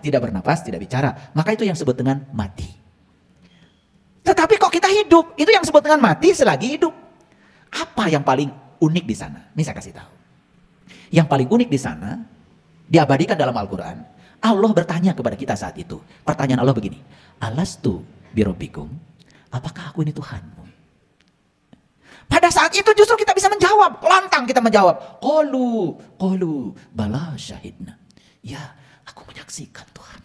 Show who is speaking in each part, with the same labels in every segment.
Speaker 1: tidak bernapas, tidak bicara. Maka itu yang disebut dengan mati. Tetapi kok kita hidup, itu yang disebut dengan mati selagi hidup. Apa yang paling unik di sana? Ini saya kasih tahu. Yang paling unik di sana, diabadikan dalam Al-Quran, Allah bertanya kepada kita saat itu. Pertanyaan Allah begini, Alastu birabbikum, apakah aku ini Tuhanmu? Pada saat itu justru kita bisa menjawab, lantang kita menjawab. Qalu, bala syahidna. Ya, aku menyaksikan Tuhan.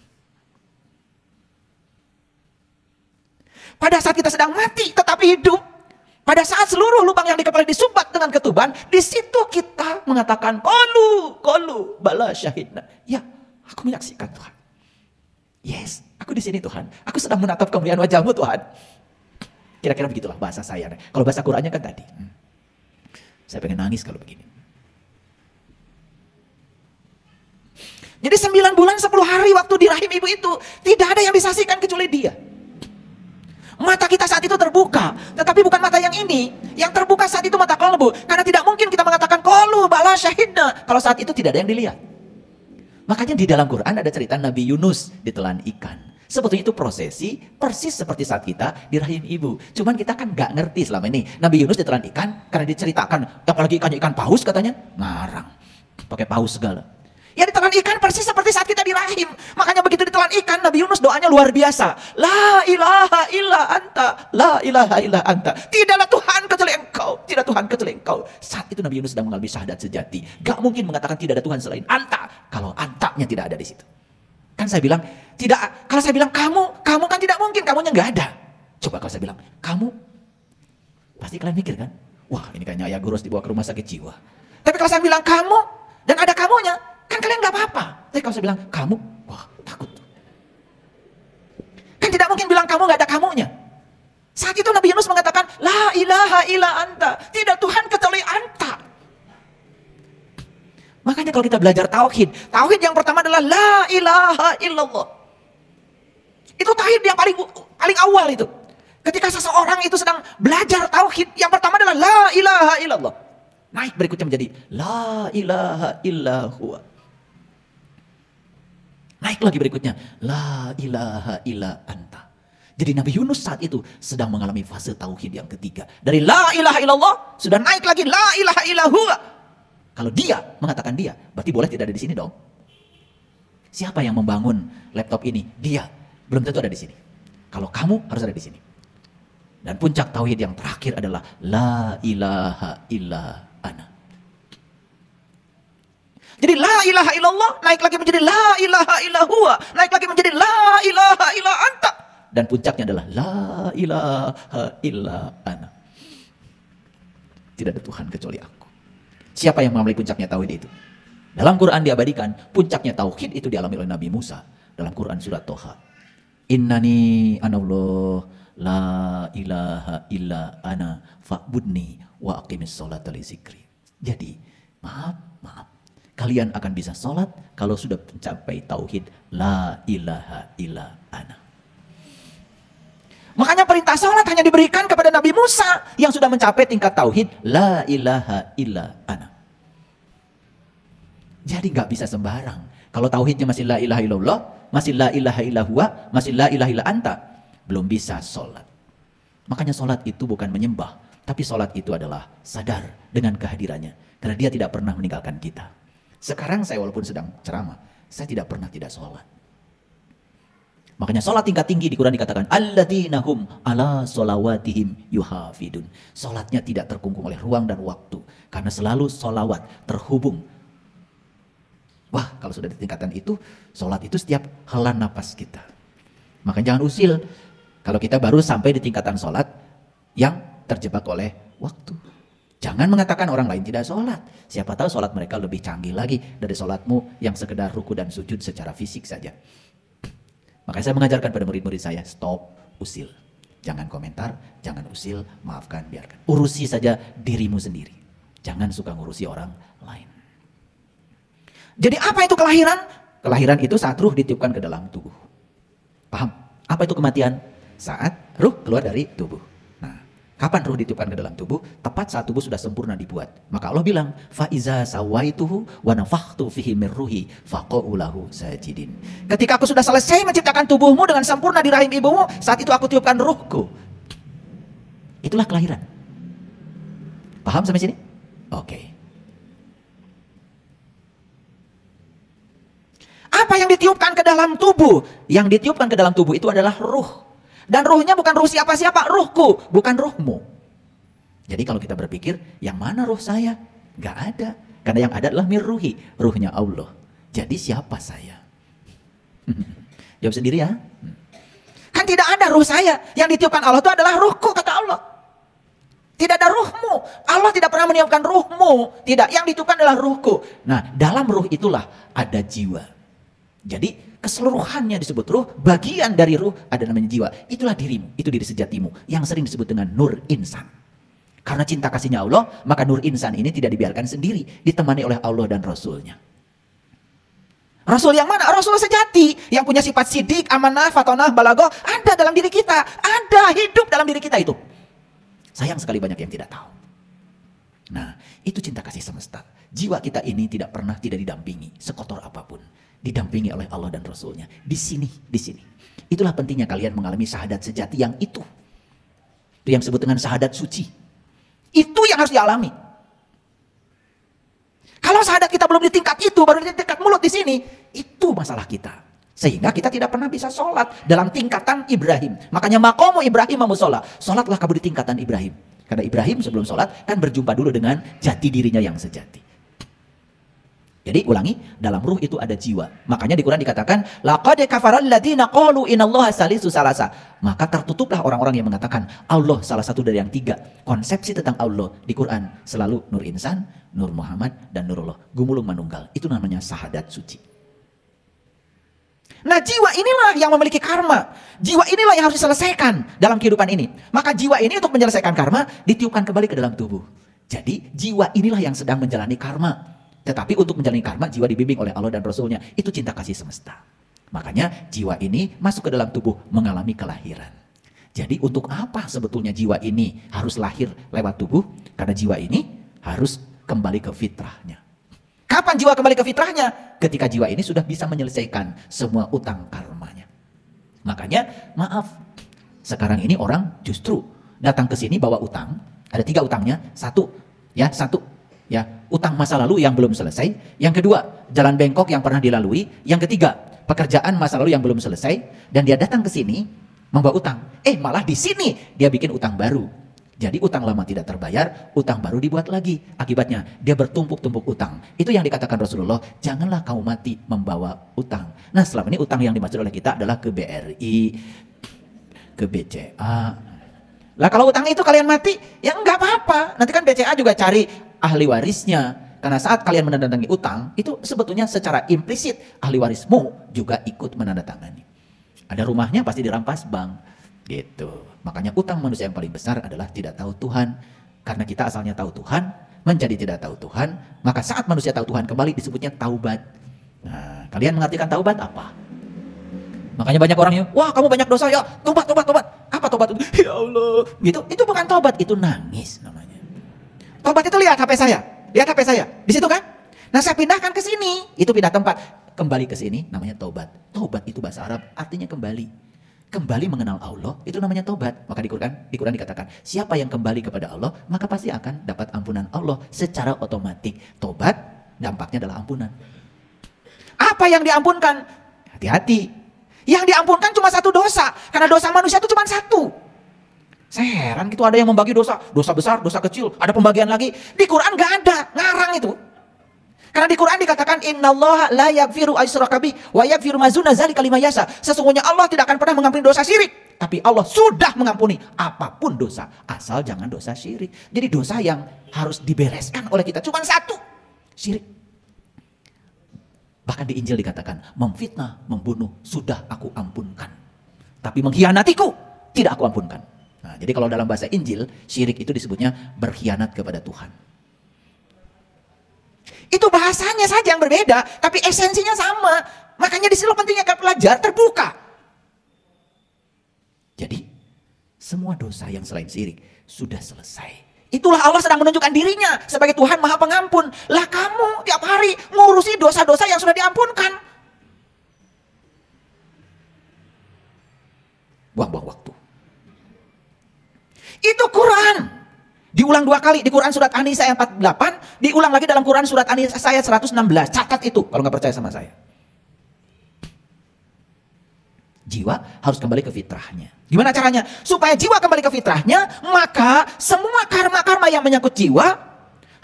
Speaker 1: Pada saat kita sedang mati tetapi hidup, pada saat seluruh lubang yang di kepala disumbat dengan ketuban, di situ kita mengatakan qalu, bala syahidna. Ya, aku menyaksikan Tuhan. Yes, aku di sini Tuhan. Aku sedang menatap kemuliaan wajah-Mu Tuhan. Kira-kira begitulah bahasa saya. Kalau bahasa Qurannya kan tadi. Saya pengen nangis kalau begini. Jadi 9 bulan 10 hari waktu di rahim ibu itu, tidak ada yang disaksikan kecuali Dia. Mata kita saat itu terbuka, tetapi bukan mata yang ini. Yang terbuka saat itu mata qalbu. Karena tidak mungkin kita mengatakan qalu bala syahidna kalau saat itu tidak ada yang dilihat. Makanya di dalam Quran ada cerita Nabi Yunus ditelan ikan. Sebetulnya itu prosesi persis seperti saat kita di rahim ibu. Cuman kita kan gak ngerti selama ini. Nabi Yunus ditelan ikan karena diceritakan, apalagi ikan paus katanya, ngarang. Pakai paus segala. Ya ditelan ikan persis seperti saat kita di rahim. Makanya begitu ditelan ikan, Nabi Yunus doanya luar biasa. La ilaha illa anta, la ilaha illa anta. Tidaklah Tuhan kecuali Engkau, tidak Tuhan kecuali Engkau. Saat itu Nabi Yunus sedang mengalami syahadat sejati. Gak mungkin mengatakan tidak ada Tuhan selain anta, kalau antanya tidak ada di situ. Kan saya bilang, tidak. Kalau saya bilang kamu kan tidak mungkin, kamunya nggak ada. Coba kalau saya bilang, kamu, pasti kalian mikir kan? Wah, ini kayaknya ayah Gurus dibawa ke rumah sakit jiwa. Tapi kalau saya bilang kamu, dan ada kamunya, kan kalian nggak apa-apa. Tapi kalau saya bilang kamu, wah takut. Kan tidak mungkin bilang kamu nggak ada kamunya. Saat itu Nabi Yunus mengatakan, la ilaha illa anta, tidak Tuhan kecuali anta. Makanya kalau kita belajar tauhid yang pertama adalah la ilaha illallah. Itu tauhid yang paling awal itu. Ketika seseorang itu sedang belajar tauhid, yang pertama adalah la ilaha illallah. Naik berikutnya menjadi la ilaha illallah. Naik lagi berikutnya la ilaha illa anta. Jadi Nabi Yunus saat itu sedang mengalami fase tauhid yang ketiga. Dari la ilaha illallah sudah naik lagi la ilaha illallah. Kalau dia mengatakan dia, berarti boleh tidak ada di sini dong. Siapa yang membangun laptop ini? Dia. Belum tentu ada di sini. Kalau kamu harus ada di sini. Dan puncak tauhid yang terakhir adalah la ilaha illa ana. Jadi la ilaha illallah naik lagi menjadi la ilaha illa huwa, naik lagi menjadi la ilaha illa anta. Dan puncaknya adalah la ilaha illa ana. Tidak ada Tuhan kecuali aku. Siapa yang mengalami puncaknya tauhid itu? Dalam Quran diabadikan, puncaknya tauhid itu dialami oleh Nabi Musa. Dalam Quran surat Toha. Innani anallah la ilaha illa ana fa'budni wa aqimis sholata li zikri. Jadi, maaf. Kalian akan bisa sholat kalau sudah mencapai tauhid la ilaha illa ana. Makanya perintah sholat hanya diberikan kepada Nabi Musa yang sudah mencapai tingkat tauhid la ilaha illa ana. Jadi nggak bisa sembarang. Kalau tauhidnya masih la ilaha illallah, masih la ilaha illa huwa, masih la ilaha illa anta, belum bisa sholat. Makanya sholat itu bukan menyembah, tapi sholat itu adalah sadar dengan kehadirannya. Karena Dia tidak pernah meninggalkan kita. Sekarang saya walaupun sedang ceramah, saya tidak pernah tidak sholat. Makanya sholat tingkat tinggi di Quran dikatakan alladzina hum ala sholawatihim yuhafidun. Sholatnya tidak terkungkung oleh ruang dan waktu. Karena selalu sholawat terhubung. Wah, kalau sudah di tingkatan itu, sholat itu setiap hela napas kita. Makanya jangan usil kalau kita baru sampai di tingkatan sholat yang terjebak oleh waktu. Jangan mengatakan orang lain tidak sholat. Siapa tahu sholat mereka lebih canggih lagi dari sholatmu yang sekedar ruku dan sujud secara fisik saja. Makanya saya mengajarkan pada murid-murid saya, stop, usil. Jangan komentar, jangan usil, maafkan, biarkan. Urusi saja dirimu sendiri. Jangan suka ngurusi orang lain. Jadi apa itu kelahiran? Kelahiran itu saat ruh ditiupkan ke dalam tubuh. Paham? Apa itu kematian? Saat ruh keluar dari tubuh. Nah, Kapan ruh ditiupkan ke dalam tubuh? Tepat saat tubuh sudah sempurna dibuat. Maka Allah bilang, "Faiza sawaituhu wa nafakhtu fihi min ruhi faqa'u lahu sajidin." Ketika aku sudah selesai menciptakan tubuhmu dengan sempurna di rahim ibumu, saat itu aku tiupkan ruhku. Itulah kelahiran. Paham sampai sini? Oke. Apa yang ditiupkan ke dalam tubuh? Yang ditiupkan ke dalam tubuh itu adalah ruh. Dan ruhnya bukan ruh siapa-siapa, ruhku, bukan ruhmu. Jadi kalau kita berpikir, yang mana ruh saya? Gak ada. Karena yang ada adalah mirruhi, ruhnya Allah. Jadi siapa saya? Jawab sendiri ya. Kan tidak ada ruh saya. Yang ditiupkan Allah itu adalah ruhku, kata Allah. Tidak ada ruhmu. Allah tidak pernah meniupkan ruhmu. Tidak, yang ditiupkan adalah ruhku. Nah, dalam ruh itulah ada jiwa. Jadi keseluruhannya disebut ruh, bagian dari ruh ada namanya jiwa. Itulah dirimu, itu diri sejatimu yang sering disebut dengan nur insan. Karena cinta kasihnya Allah, maka nur insan ini tidak dibiarkan sendiri, ditemani oleh Allah dan Rasulnya. Rasul yang mana? Rasul sejati, yang punya sifat sidik, amanah, fatonah, balagoh, ada dalam diri kita, ada hidup dalam diri kita itu. Sayang sekali banyak yang tidak tahu. Nah, itu cinta kasih semesta. Jiwa kita ini tidak pernah tidak didampingi, sekotor apapun. Didampingi oleh Allah dan Rasulnya. Di sini, di sini. Itulah pentingnya kalian mengalami syahadat sejati yang itu. Itu yang disebut dengan syahadat suci. Itu yang harus dialami. Kalau syahadat kita belum di tingkat itu, baru di tingkat mulut di sini, itu masalah kita. Sehingga kita tidak pernah bisa sholat dalam tingkatan Ibrahim. Makanya maqamu Ibrahim musola. Sholatlah kamu di tingkatan Ibrahim. Karena Ibrahim sebelum sholat kan berjumpa dulu dengan jati dirinya yang sejati. Jadi ulangi, dalam ruh itu ada jiwa. Makanya di Quran dikatakan, laqad kafaral ladzina qalu inallaha salisu salasa. Maka tertutuplah orang-orang yang mengatakan Allah salah satu dari yang tiga. Konsepsi tentang Allah di Quran selalu Nur Insan, Nur Muhammad, dan Nurullah. Gumulung manunggal. Itu namanya syahadat suci. Nah, jiwa inilah yang memiliki karma. Jiwa inilah yang harus diselesaikan dalam kehidupan ini. Maka jiwa ini untuk menyelesaikan karma ditiupkan kembali ke dalam tubuh. Jadi jiwa inilah yang sedang menjalani karma. Tetapi untuk menjalani karma, jiwa dibimbing oleh Allah dan Rasulnya. Itu cinta kasih semesta. Makanya jiwa ini masuk ke dalam tubuh mengalami kelahiran. Jadi untuk apa sebetulnya jiwa ini harus lahir lewat tubuh? Karena jiwa ini harus kembali ke fitrahnya. Kapan jiwa kembali ke fitrahnya? Ketika jiwa ini sudah bisa menyelesaikan semua utang karmanya. Makanya maaf, sekarang ini orang justru datang ke sini bawa utang. Ada 3 utangnya. Satu, utang masa lalu yang belum selesai. Yang kedua, jalan bengkok yang pernah dilalui. Yang ketiga, pekerjaan masa lalu yang belum selesai. Dan dia datang ke sini membawa utang. Malah di sini dia bikin utang baru. Jadi utang lama tidak terbayar, utang baru dibuat lagi. Akibatnya dia bertumpuk-tumpuk utang. Itu yang dikatakan Rasulullah, janganlah kau mati membawa utang. Nah, selama ini utang yang dimaksud oleh kita adalah ke BRI, ke BCA. Lah kalau utang itu kalian mati, ya enggak apa-apa. Nanti kan BCA juga cari ahli warisnya. Karena saat kalian menandatangani utang, itu sebetulnya secara implisit ahli warismu juga ikut menandatangani. Ada rumahnya pasti dirampas bank. Gitu. Makanya utang manusia yang paling besar adalah tidak tahu Tuhan. Karena kita asalnya tahu Tuhan, menjadi tidak tahu Tuhan, maka saat manusia tahu Tuhan kembali disebutnya taubat. Nah, kalian mengartikan taubat apa? Makanya banyak orang yang, wah kamu banyak dosa ya, tobat. Apa tobat itu? Ya Allah. Gitu. Itu bukan tobat, itu nangis namanya. Tobat itu lihat HP saya. Lihat HP saya. Di situ kan? Nah, saya pindahkan ke sini. Itu pindah tempat. Kembali ke sini namanya tobat. Tobat itu bahasa Arab artinya kembali. Kembali mengenal Allah, itu namanya tobat. Maka di Quran dikatakan, siapa yang kembali kepada Allah, maka pasti akan dapat ampunan Allah secara otomatis. Tobat, dampaknya adalah ampunan. Apa yang diampunkan? Hati-hati. Yang diampunkan cuma satu dosa. Karena dosa manusia itu cuma satu. Saya heran gitu ada yang membagi dosa. Dosa besar, dosa kecil, ada pembagian lagi. Di Quran gak ada, ngarang itu. Karena di Quran dikatakan innallaha la yaghfiru aysyraka bihi wa yaghfiru ma duna dzalika liman yasha. Sesungguhnya Allah tidak akan pernah mengampuni dosa syirik, tapi Allah sudah mengampuni apapun dosa, asal jangan dosa syirik. Jadi dosa yang harus dibereskan oleh kita cuma satu, syirik. Bahkan di Injil dikatakan memfitnah, membunuh sudah aku ampunkan, tapi mengkhianatiku tidak aku ampunkan. Nah, jadi kalau dalam bahasa Injil syirik itu disebutnya berkhianat kepada Tuhan. Itu bahasanya saja yang berbeda, tapi esensinya sama. Makanya di sini pentingnya kita belajar terbuka. Jadi, semua dosa yang selain syirik, sudah selesai. Itulah Allah sedang menunjukkan dirinya sebagai Tuhan Maha Pengampun. Lah kamu tiap hari ngurusi dosa-dosa yang sudah diampunkan. Buang-buang waktu. Itu Quran. Diulang 2 kali di Quran surat An-Nisa ayat 48, diulang lagi dalam Quran surat An-Nisa ayat 116. Catat itu kalau nggak percaya sama saya. Jiwa harus kembali ke fitrahnya. Gimana caranya? Supaya jiwa kembali ke fitrahnya, maka semua karma-karma yang menyangkut jiwa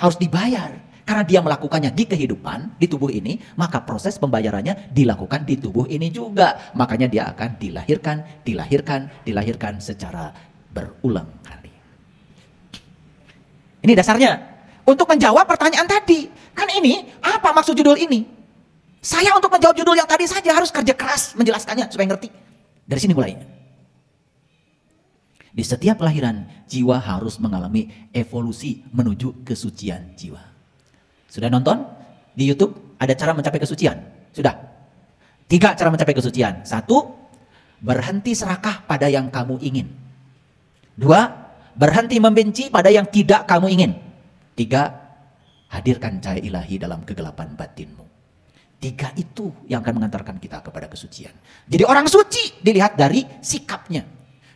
Speaker 1: harus dibayar. Karena dia melakukannya di kehidupan, di tubuh ini, maka proses pembayarannya dilakukan di tubuh ini juga. Makanya dia akan dilahirkan secara berulang kali. Ini dasarnya. Untuk menjawab pertanyaan tadi. Kan ini, apa maksud judul ini? Saya untuk menjawab judul yang tadi saja harus kerja keras menjelaskannya supaya ngerti. Dari sini mulainya. Di setiap kelahiran, jiwa harus mengalami evolusi menuju kesucian jiwa. Sudah nonton? Di YouTube ada cara mencapai kesucian? Sudah? 3 cara mencapai kesucian. 1, berhenti serakah pada yang kamu ingin. 2, berhenti membenci pada yang tidak kamu ingin. 3, hadirkan cahaya ilahi dalam kegelapan batinmu. 3 itu yang akan mengantarkan kita kepada kesucian. Jadi orang suci dilihat dari sikapnya.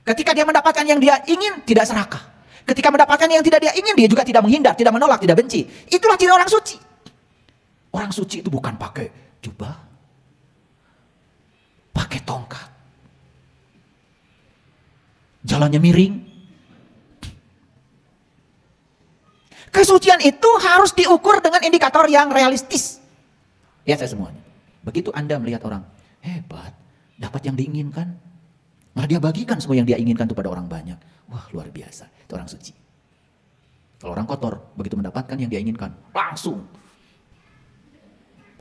Speaker 1: Ketika dia mendapatkan yang dia ingin, tidak serakah. Ketika mendapatkan yang tidak dia ingin, dia juga tidak menghindar, tidak menolak, tidak benci. Itulah ciri orang suci. Orang suci itu bukan pakai jubah, pakai tongkat, jalannya miring. Kesucian itu harus diukur dengan indikator yang realistis. Ya saya semuanya. Begitu Anda melihat orang hebat, dapat yang diinginkan, malah dia bagikan semua yang dia inginkan kepada orang banyak. Wah luar biasa, itu orang suci. Kalau orang kotor, begitu mendapatkan yang dia inginkan, langsung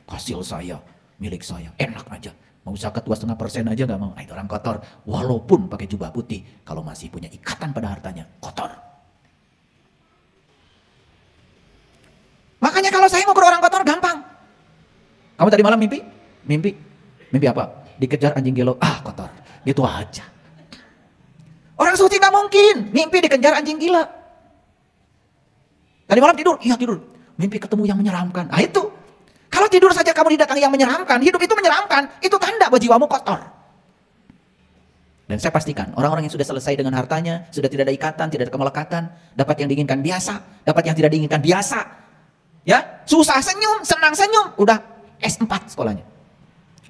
Speaker 1: hasil saya, milik saya, enak aja. Mau zakat 2,5% aja gak mau. Nah, itu orang kotor, walaupun pakai jubah putih, kalau masih punya ikatan pada hartanya, kotor. Makanya kalau saya ngukur orang kotor gampang. Kamu tadi malam mimpi? Mimpi apa? Dikejar anjing gelo, kotor. Gitu aja. Orang suci gak mungkin mimpi dikejar anjing gila. Tadi malam tidur? Iya tidur. Mimpi ketemu yang menyeramkan. Nah itu. Kalau tidur saja kamu didatangi yang menyeramkan, hidup itu menyeramkan, itu tanda bahwa jiwamu kotor. Dan saya pastikan, orang-orang yang sudah selesai dengan hartanya, sudah tidak ada ikatan, tidak ada kemelekatan, dapat yang diinginkan biasa, dapat yang tidak diinginkan biasa. Ya, susah senyum, senang senyum, udah S4 sekolahnya.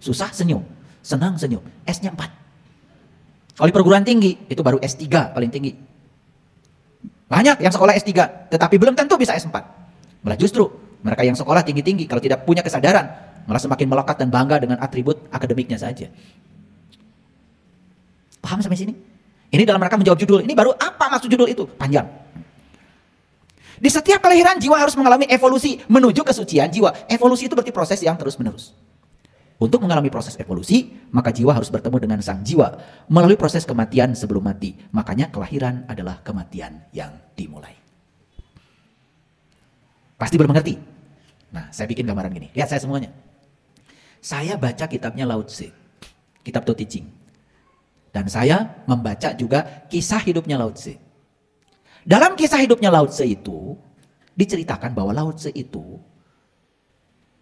Speaker 1: Susah senyum, senang senyum, S-nya 4. Kalau di perguruan tinggi, itu baru S3 paling tinggi. Banyak yang sekolah S3, tetapi belum tentu bisa S4. Malah justru, mereka yang sekolah tinggi-tinggi, kalau tidak punya kesadaran, malah semakin melekat dan bangga dengan atribut akademiknya saja. Paham sampai sini? Ini dalam rangka menjawab judul, ini baru apa maksud judul itu? Panjang. Di setiap kelahiran jiwa harus mengalami evolusi menuju kesucian jiwa. Evolusi itu berarti proses yang terus menerus. Untuk mengalami proses evolusi, maka jiwa harus bertemu dengan sang jiwa melalui proses kematian sebelum mati. Makanya kelahiran adalah kematian yang dimulai. Pasti belum mengerti? Nah, saya bikin gambaran gini. Lihat saya semuanya. Saya baca kitabnya Lao Tse, kitab To Teaching. Dan saya membaca juga kisah hidupnya Lao Tse. Dalam kisah hidupnya Lao Tse itu, diceritakan bahwa Lao Tse itu,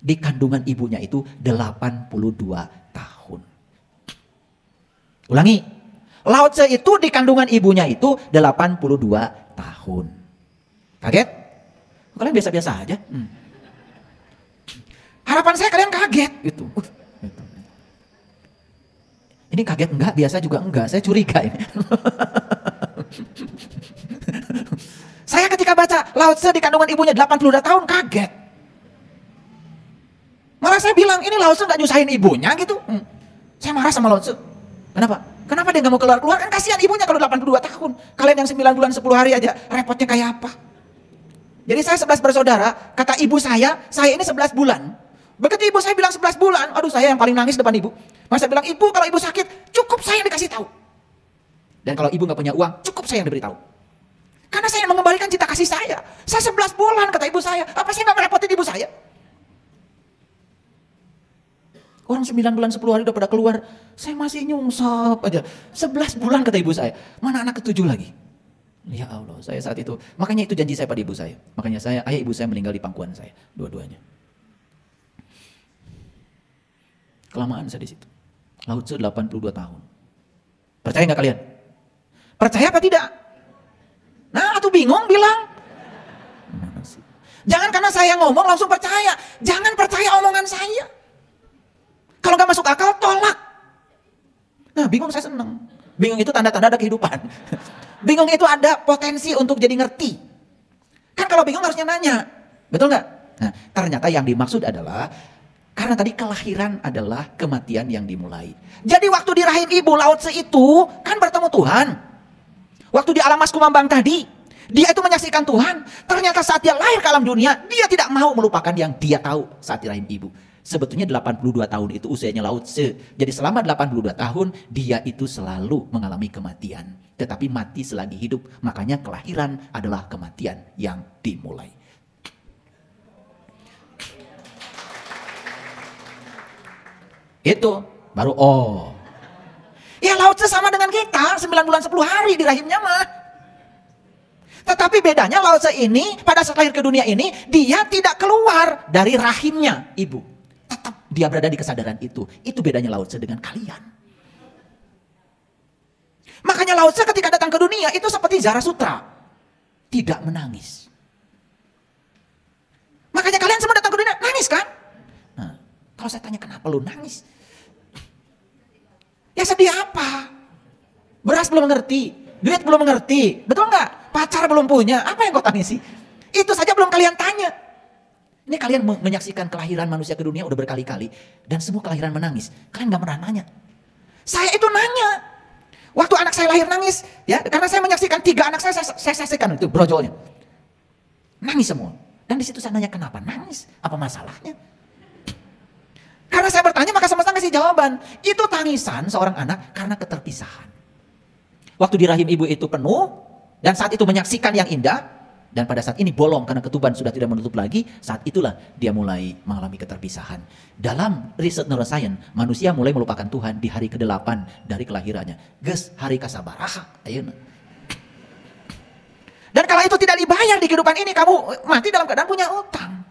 Speaker 1: di kandungan ibunya itu 82 tahun. Ulangi, Lao Tse itu di kandungan ibunya itu 82 tahun. Kaget? Kalian biasa-biasa aja. Harapan saya kalian kaget gitu. Ini kaget enggak, biasa juga enggak, saya curiga ini. Saya ketika baca Lao Tse di kandungan ibunya 82 tahun kaget. Malah saya bilang ini Lao Tse gak nyusahin ibunya gitu. Saya marah sama Lao Tse. Kenapa? Kenapa dia gak mau keluar-keluar? Kan kasihan ibunya kalau 82 tahun. Kalian yang 9 bulan 10 hari aja repotnya kayak apa? Jadi saya 11 bersaudara, kata ibu saya ini 11 bulan. Begitu ibu saya bilang 11 bulan, aduh saya yang paling nangis depan ibu. Masa bilang ibu kalau ibu sakit cukup saya yang dikasih tahu. Dan kalau ibu gak punya uang cukup saya yang diberitahu. Karena saya mengembalikan cinta kasih saya. Saya 11 bulan kata ibu saya. Apa saya gak merepotin ibu saya? Orang 9 bulan 10 hari udah pada keluar. Saya masih nyungsep aja. 11 bulan kata ibu saya. Mana anak ke-7 lagi? Ya Allah, saya saat itu, makanya itu janji saya pada ibu saya. Makanya ayah ibu saya meninggal di pangkuan saya, dua-duanya. Kelamaan saya di situ. Lao Tzu 82 tahun. Percaya nggak kalian? Percaya apa tidak? Nah, atau bingung bilang. Jangan karena saya ngomong langsung percaya. Jangan percaya omongan saya. Kalau nggak masuk akal, tolak. Nah, bingung saya seneng. Bingung itu tanda-tanda ada kehidupan. Bingung itu ada potensi untuk jadi ngerti. Kan kalau bingung harusnya nanya. Betul nggak? Nah, ternyata yang dimaksud adalah, karena tadi kelahiran adalah kematian yang dimulai. Jadi waktu di rahim ibu Lao Tzu itu kan bertemu Tuhan. Waktu di alam mas kumambang tadi, dia itu menyaksikan Tuhan. Ternyata saat dia lahir ke alam dunia, dia tidak mau melupakan yang dia tahu saat di rahim ibu. Sebetulnya 82 tahun itu usianya Lao Tzu. Jadi selama 82 tahun, dia itu selalu mengalami kematian. Tetapi mati selagi hidup. Makanya kelahiran adalah kematian yang dimulai. Itu baru ya Lao Tzu sama dengan kita 9 bulan 10 hari di rahimnya mah. Tetapi bedanya Lao Tzu ini pada saat lahir ke dunia ini dia tidak keluar dari rahimnya ibu. Tetap dia berada di kesadaran itu. Itu bedanya Lao Tzu dengan kalian. Makanya Lao Tzu ketika datang ke dunia itu seperti Zarathustra, tidak menangis. Makanya kalian semua datang ke dunia nangis kan? Nah, kalau saya tanya kenapa lu nangis? Ya sedih apa? Beras belum mengerti, duit belum mengerti, betul nggak? Pacar belum punya, apa yang kau tangisi? Itu saja belum kalian tanya. Ini kalian menyaksikan kelahiran manusia ke dunia udah berkali-kali. Dan semua kelahiran menangis. Kalian nggak pernah nanya. Saya itu nanya. Waktu anak saya lahir nangis, ya karena saya menyaksikan 3 anak saya saksikan itu brojolnya. Nangis semua. Dan di situ saya nanya kenapa nangis? Apa masalahnya? Karena saya bertanya maka semesta ngasih jawaban. Itu tangisan seorang anak karena keterpisahan. Waktu di rahim ibu itu penuh. Dan saat itu menyaksikan yang indah. Dan pada saat ini bolong karena ketuban sudah tidak menutup lagi. Saat itulah dia mulai mengalami keterpisahan. Dalam riset neuroscience, manusia mulai melupakan Tuhan di hari ke-8 dari kelahirannya. Ges hari kasabaraha. Ayo. Dan kalau itu tidak dibayar di kehidupan ini, kamu mati dalam keadaan punya utang.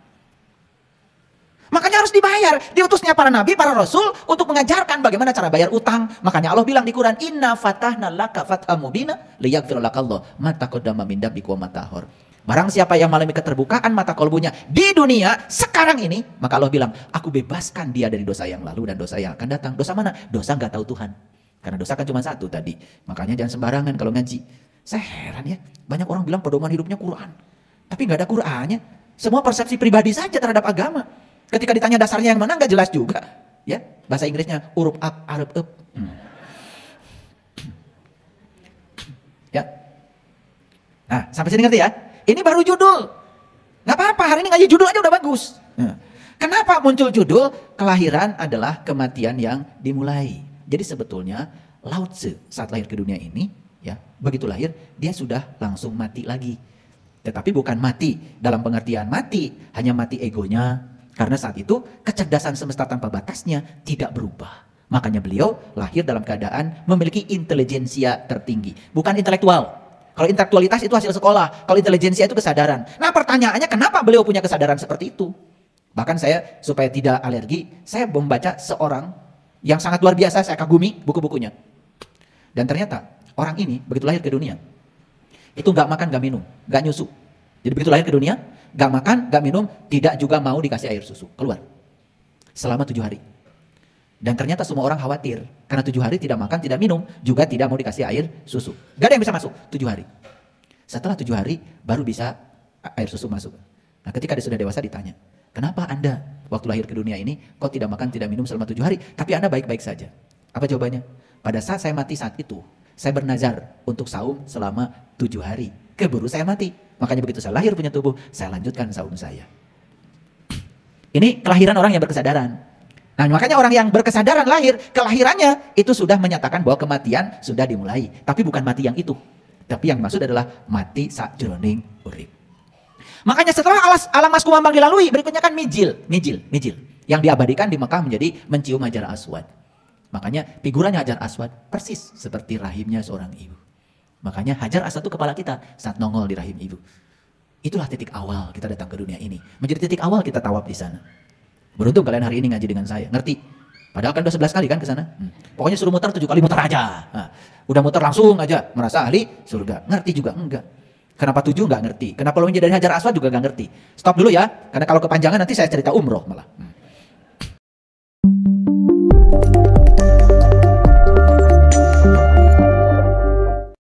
Speaker 1: Makanya harus dibayar. Diutusnya para nabi, para rasul untuk mengajarkan bagaimana cara bayar utang. Makanya Allah bilang di Quran, Inna fatahna laka fatham mubina liyaghfir lakallah ma taqaddama min dambika wa ma ta'akhkhar. Barang siapa yang mengalami keterbukaan mata kolbunya di dunia sekarang ini, maka Allah bilang, aku bebaskan dia dari dosa yang lalu dan dosa yang akan datang. Dosa mana? Dosa nggak tahu Tuhan. Karena dosa kan cuma satu tadi. Makanya jangan sembarangan kalau ngaji. Saya heran ya, banyak orang bilang pedoman hidupnya Quran. Tapi nggak ada Qurannya. Semua persepsi pribadi saja terhadap agama. Ketika ditanya dasarnya yang mana nggak jelas juga, ya bahasa Inggrisnya uruf up, arab up, ya. Nah sampai sini ngerti ya? Ini baru judul, nggak apa-apa hari ini ngaji judul aja udah bagus. Kenapa muncul judul kelahiran adalah kematian yang dimulai? Jadi sebetulnya Lao Tzu saat lahir ke dunia ini, ya begitu lahir dia sudah langsung mati lagi. Tetapi bukan mati dalam pengertian mati, hanya mati egonya. Karena saat itu kecerdasan semesta tanpa batasnya tidak berubah. Makanya beliau lahir dalam keadaan memiliki intelijensia tertinggi. Bukan intelektual. Kalau intelektualitas itu hasil sekolah. Kalau intelijensia itu kesadaran. Nah pertanyaannya kenapa beliau punya kesadaran seperti itu? Bahkan saya supaya tidak alergi, saya membaca seorang yang sangat luar biasa, saya kagumi buku-bukunya. Dan ternyata orang ini begitu lahir ke dunia, itu gak makan, gak minum, gak nyusu. Jadi begitu lahir ke dunia, gak makan, gak minum, tidak juga mau dikasih air susu. Keluar. Selama 7 hari. Dan ternyata semua orang khawatir. Karena 7 hari tidak makan, tidak minum, juga tidak mau dikasih air susu. Gak ada yang bisa masuk 7 hari. Setelah 7 hari, baru bisa air susu masuk. Nah ketika dia sudah dewasa ditanya, kenapa Anda waktu lahir ke dunia ini, kok tidak makan, tidak minum selama 7 hari, tapi Anda baik-baik saja? Apa jawabannya? Pada saat saya mati saat itu, saya bernazar untuk saum selama 7 hari. Keburu saya mati. Makanya begitu saya lahir punya tubuh, saya lanjutkan saum saya. Ini kelahiran orang yang berkesadaran. Nah makanya orang yang berkesadaran lahir, kelahirannya itu sudah menyatakan bahwa kematian sudah dimulai. Tapi bukan mati yang itu. Tapi yang dimaksud adalah mati sakjroning urip. Makanya setelah alam mas kumambang dilalui, berikutnya kan mijil. Yang diabadikan di Mekah menjadi mencium Hajar Aswad. Makanya figuranya Hajar Aswad persis seperti rahimnya seorang ibu. Makanya Hajar Aswad itu kepala kita saat nongol di rahim ibu. Itulah titik awal kita datang ke dunia ini. Menjadi titik awal kita tawaf di sana. Beruntung kalian hari ini ngaji dengan saya, ngerti. Padahal kan udah 11 kali kan ke sana. Pokoknya suruh muter 7 kali muter aja. Nah, udah muter langsung aja merasa ahli surga. Ngerti juga enggak. Kenapa 7 enggak ngerti. Kenapa lo menjadi dari Hajar Aswad juga enggak ngerti. Stop dulu ya. Karena kalau kepanjangan nanti saya cerita umroh malah.